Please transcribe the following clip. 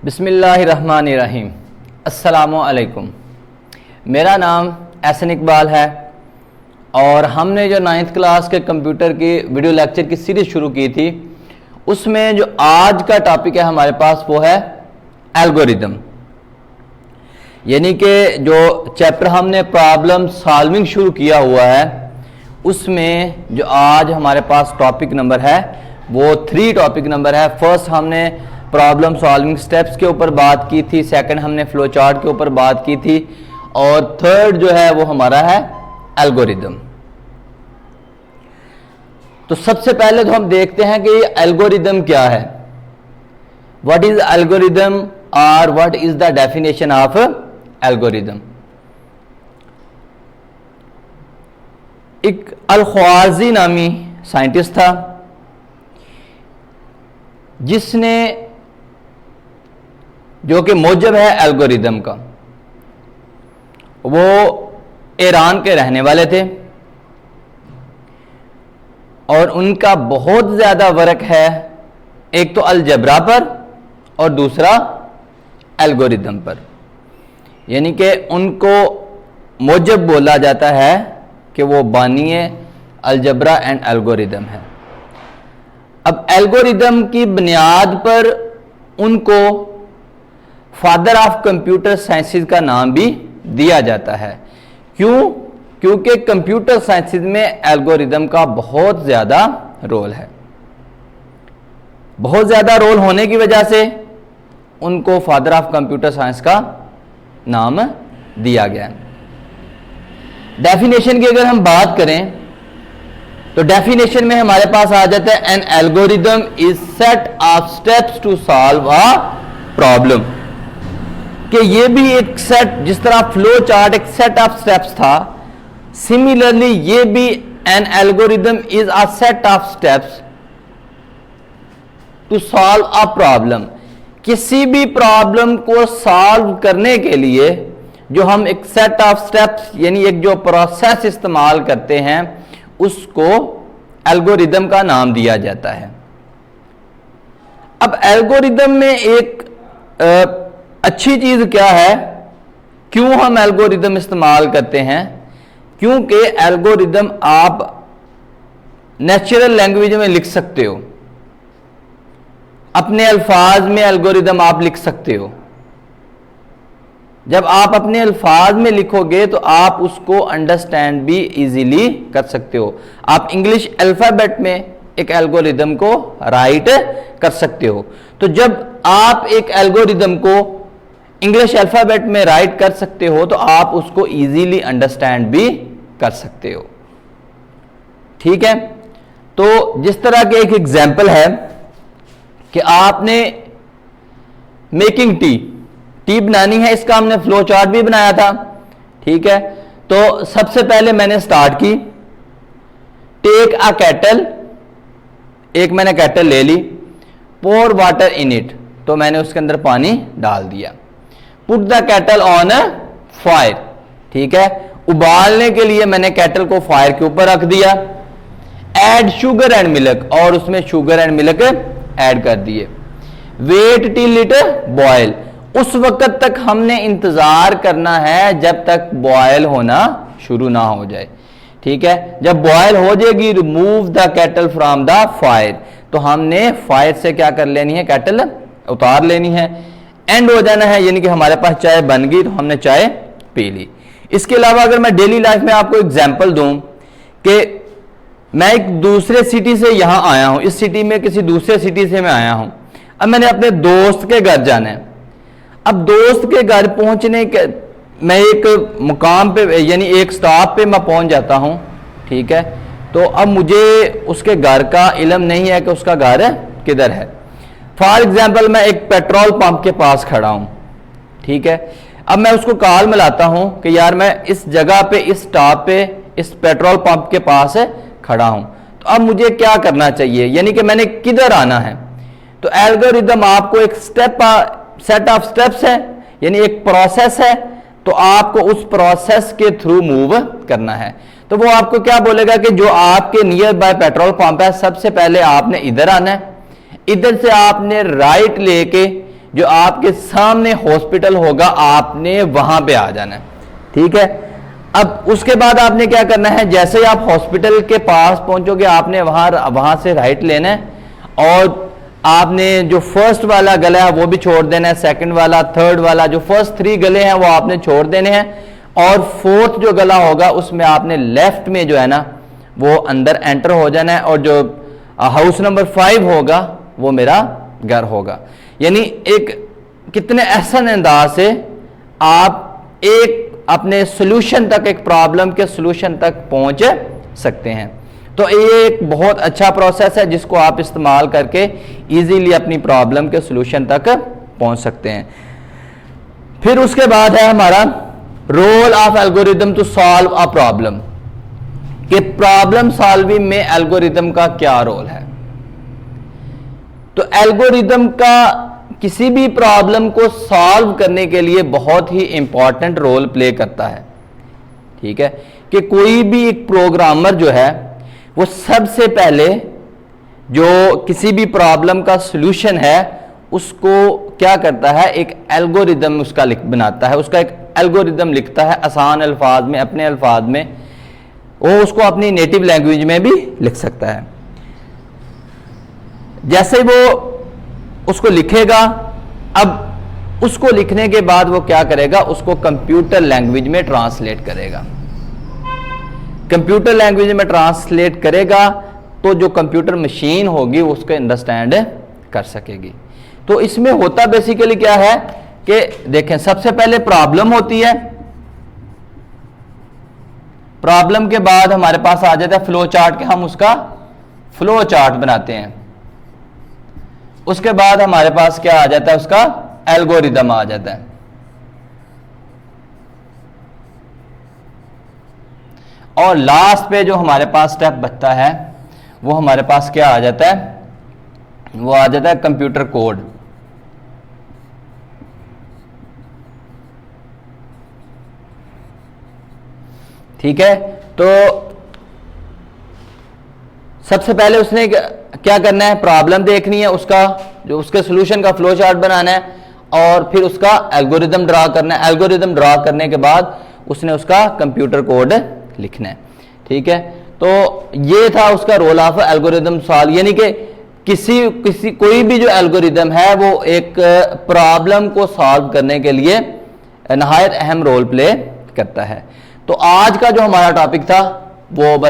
बिस्मिल्लाहिर्रहमानिर्रहीम। अस्सलामुअलैकुम। मेरा नाम एहसन इकबाल है और हमने जो 9th क्लास के कंप्यूटर की वीडियो लेक्चर की सीरीज़ शुरू की थी उसमें जो आज का टॉपिक है हमारे पास वो है एल्गोरिदम। यानी कि जो चैप्टर हमने प्रॉब्लम सॉल्विंग शुरू किया हुआ है उसमें जो आज हमारे पास टॉपिक नंबर है वो 3 टॉपिक नंबर है। फर्स्ट हमने प्रॉब्लम सॉल्विंग स्टेप्स के ऊपर बात की थी, सेकंड हमने फ्लो चार्ट के ऊपर बात की थी और थर्ड जो है वो हमारा है एल्गोरिदम। तो सबसे पहले तो हम देखते हैं कि एल्गोरिदम क्या है। व्हाट इज एल्गोरिदम और what is the definition of algorithm. एक अल-ख्वाज़ी नामी साइंटिस्ट था जिसने जो कि मौजब है एल्गोरिदम का, वो ईरान के रहने वाले थे और उनका बहुत ज़्यादा वर्क है एक तो अलजबरा पर और दूसरा एल्गोरिदम पर। यानी कि उनको मौजब बोला जाता है कि वो बानिए अलजबरा एंड एल्गोरिदम है। अब एल्गोरिदम की बुनियाद पर उनको फादर ऑफ कंप्यूटर साइंसेज का नाम भी दिया जाता है। क्यों? क्योंकि कंप्यूटर साइंसेज में एल्गोरिदम का बहुत ज़्यादा रोल है। बहुत ज़्यादा रोल होने की वजह से उनको फादर ऑफ कंप्यूटर साइंस का नाम दिया गया। डेफिनेशन की अगर हम बात करें तो डेफिनेशन में हमारे पास आ जाता है an algorithm is set of steps to solve a problem. कि ये भी एक सेट, जिस तरह फ्लो चार्ट एक सेट ऑफ स्टेप्स था, सिमिलरली ये भी an algorithm is a set of steps to solve a problem. किसी भी प्रॉब्लम को सॉल्व करने के लिए जो हम एक सेट ऑफ स्टेप्स यानी एक जो प्रोसेस इस्तेमाल करते हैं उसको एल्गोरिदम का नाम दिया जाता है। अब एल्गोरिदम में एक अच्छी चीज क्या है, क्यों हम एल्गोरिदम इस्तेमाल करते हैं? क्योंकि एल्गोरिदम आप नेचुरल लैंग्वेज में लिख सकते हो, अपने अल्फाज में एल्गोरिदम आप लिख सकते हो। जब आप अपने अल्फाज में लिखोगे तो आप उसको अंडरस्टैंड भी इजीली कर सकते हो। आप इंग्लिश अल्फाबेट में एक एल्गोरिदम को राइट कर सकते हो। तो जब आप एक एल्गोरिदम को इंग्लिश अल्फाबेट में राइट कर सकते हो तो आप उसको इजीली अंडरस्टैंड भी कर सकते हो। ठीक है, तो जिस तरह के एक एग्जांपल है कि आपने मेकिंग टी बनानी है, इसका हमने फ्लो चार्ट भी बनाया था। ठीक है, तो सबसे पहले मैंने स्टार्ट की, टेक अ केटल, एक मैंने केटल ले ली, पोर वाटर इन इट, तो मैंने उसके अंदर पानी डाल दिया। Put the kettle on fire, ठीक है, उबालने के लिए मैंने केटल को फायर के ऊपर रख दिया। ऐड शुगर एंड मिल्क, और उसमें शुगर एंड मिल्क ऐड कर दिए। वेट टिल इट बॉयल, उस वक्त तक हमने इंतजार करना है जब तक बॉयल होना शुरू ना हो जाए। ठीक है, जब बॉयल हो जाएगी remove the kettle from the fire, तो हमने फायर से क्या कर लेनी है, केटल उतार लेनी है। एंड हो जाना है, यानी कि हमारे पास चाय बन गई तो हमने चाय पी ली। इसके अलावा अगर मैं डेली लाइफ में आपको एग्जांपल दूं कि मैं एक दूसरे सिटी से यहां आया हूं, इस सिटी में किसी दूसरे सिटी से मैं आया हूं, अब मैंने अपने दोस्त के घर जाना है। अब दोस्त के घर पहुंचने के मैं एक मुकाम पे यानी एक स्टॉप पे मैं पहुंच जाता हूं। ठीक है, तो अब मुझे उसके घर का इल्म नहीं है कि उसका घर किधर है। फॉर एग्जाम्पल मैं एक पेट्रोल पंप के पास खड़ा हूं। ठीक है, अब मैं उसको कॉल मिलाता हूं कि यार मैं इस जगह पे, इस स्टॉप पे, इस पेट्रोल पंप के पास खड़ा हूं, तो अब मुझे क्या करना चाहिए, यानी कि मैंने किधर आना है। तो एल्गोरिदम आपको एक सेट ऑफ स्टेप्स है, यानी एक प्रोसेस है, तो आपको उस प्रोसेस के थ्रू मूव करना है। तो वो आपको क्या बोलेगा कि जो आपके नियर बाय पेट्रोल पंप है सबसे पहले आपने इधर आना है, इधर से आपने राइट लेके जो आपके सामने हॉस्पिटल होगा आपने वहां पे आ जाना है, ठीक है। अब उसके बाद आपने क्या करना है, जैसे ही आप हॉस्पिटल के पास पहुंचोगे आपने वहां से राइट लेना है और आपने जो फर्स्ट वाला गला है वो भी छोड़ देना है, सेकंड वाला, थर्ड वाला, जो फर्स्ट 3 गले हैं वो आपने छोड़ देने हैं और फोर्थ जो गला होगा उसमें आपने लेफ्ट में जो है ना वो अंदर एंटर हो जाना है और जो हाउस नंबर 5 होगा वो मेरा घर होगा। यानी एक कितने आसान अंदाज से आप एक अपने सॉल्यूशन तक, एक प्रॉब्लम के सॉल्यूशन तक पहुंच सकते हैं। तो ये एक बहुत अच्छा प्रोसेस है जिसको आप इस्तेमाल करके इजीली अपनी प्रॉब्लम के सॉल्यूशन तक पहुंच सकते हैं। फिर उसके बाद है हमारा role of algorithm to solve a problem, कि प्रॉब्लम सॉल्विंग में एल्गोरिदम का क्या रोल है। तो एल्गोरिदम का किसी भी प्रॉब्लम को सॉल्व करने के लिए बहुत ही इंपॉर्टेंट रोल प्ले करता है, ठीक है। कि कोई भी एक प्रोग्रामर जो है वो सबसे पहले जो किसी भी प्रॉब्लम का सॉल्यूशन है उसको क्या करता है, एक एल्गोरिदम उसका बनाता है, उसका एक एल्गोरिदम लिखता है आसान अल्फाज में, अपने अल्फाज में, वो उसको अपनी नेटिव लैंग्वेज में भी लिख सकता है। जैसे वो उसको लिखेगा, अब उसको लिखने के बाद वो क्या करेगा, उसको कंप्यूटर लैंग्वेज में ट्रांसलेट करेगा। कंप्यूटर लैंग्वेज में ट्रांसलेट करेगा तो जो कंप्यूटर मशीन होगी उसको अंडरस्टैंड कर सकेगी। तो इसमें होता बेसिकली क्या है कि देखें, सबसे पहले प्रॉब्लम होती है, प्रॉब्लम के बाद हमारे पास आ जाता है फ्लो चार्ट, के हम उसका फ्लो चार्ट बनाते हैं। उसके बाद हमारे पास क्या आ जाता है, उसका एल्गोरिदम आ जाता है। और लास्ट पे जो हमारे पास स्टेप बचता है वो हमारे पास क्या आ जाता है, वो आ जाता है कंप्यूटर कोड। ठीक है, तो सबसे पहले उसने क्या करना है, प्रॉब्लम देखनी है, उसका जो उसके सॉल्यूशन का फ्लो चार्ट बनाना है और फिर उसका एल्गोरिदम ड्रा करना है। एल्गोरिदम ड्रा करने के बाद उसने उसका कंप्यूटर कोड लिखना है। ठीक है, तो ये था उसका रोल ऑफ एल्गोरिदम सॉल्व, यानी कि किसी कोई भी जो एल्गोरिदम है वो एक प्रॉब्लम को सॉल्व करने के लिए नहायत अहम रोल प्ले करता है। तो आज का जो हमारा टॉपिक था वो बस